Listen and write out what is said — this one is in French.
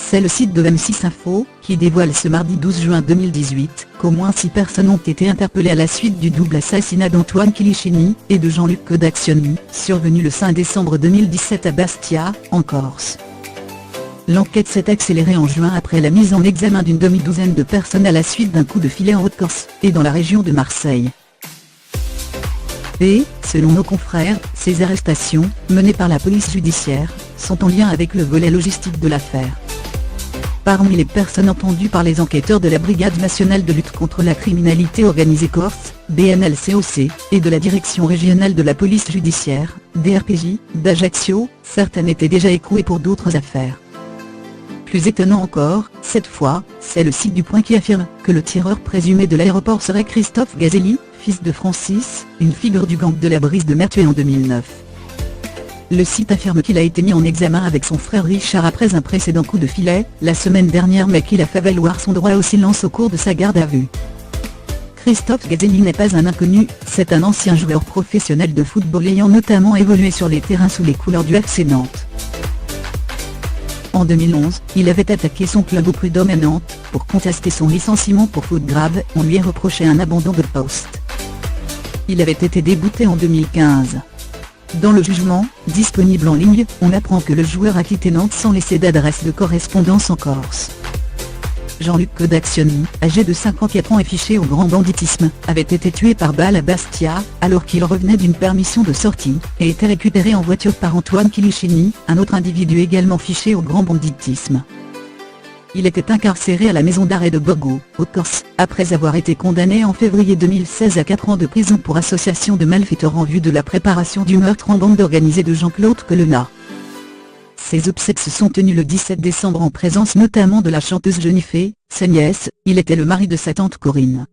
c'est le site de M6 Info, qui dévoile ce mardi 12 juin 2018, qu'au moins 6 personnes ont été interpellées à la suite du double assassinat d'Antoine Kilichini et de Jean-Luc Codaccioni, survenu le 5 décembre 2017 à Bastia, en Corse. L'enquête s'est accélérée en juin après la mise en examen d'une demi-douzaine de personnes à la suite d'un coup de filet en Haute-Corse, et dans la région de Marseille. Et, selon nos confrères, ces arrestations, menées par la police judiciaire, sont en lien avec le volet logistique de l'affaire. Parmi les personnes entendues par les enquêteurs de la Brigade nationale de lutte contre la criminalité organisée Corse, BNLCOC, et de la Direction régionale de la police judiciaire, DRPJ, d'Ajaccio, certaines étaient déjà écrouées pour d'autres affaires. Plus étonnant encore, cette fois, c'est le site du Point qui affirme que le tireur présumé de l'aéroport serait Christophe Gazelli, fils de Francis, une figure du gang de la Brise de Mer tué en 2009. Le site affirme qu'il a été mis en examen avec son frère Richard après un précédent coup de filet, la semaine dernière, mais qu'il a fait valoir son droit au silence au cours de sa garde à vue. Christophe Gazelli n'est pas un inconnu, c'est un ancien joueur professionnel de football ayant notamment évolué sur les terrains sous les couleurs du FC Nantes. En 2011, il avait attaqué son club au Prud'homme à Nantes, pour contester son licenciement pour faute grave, on lui reprochait un abandon de poste. Il avait été débouté en 2015. Dans le jugement, disponible en ligne, on apprend que le joueur a quitté Nantes sans laisser d'adresse de correspondance en Corse. Jean-Luc Codaccioni, âgé de 54 ans et fiché au grand banditisme, avait été tué par balle à Bastia, alors qu'il revenait d'une permission de sortie, et était récupéré en voiture par Antoine Kilichini, un autre individu également fiché au grand banditisme. Il était incarcéré à la maison d'arrêt de Borgo, Haute-Corse, après avoir été condamné en février 2016 à 4 ans de prison pour association de malfaiteurs en vue de la préparation du meurtre en bande organisée de Jean-Claude Colonna. Ses obsèques se sont tenues le 17 décembre en présence notamment de la chanteuse Jennifer, sa nièce. Il était le mari de sa tante Corinne.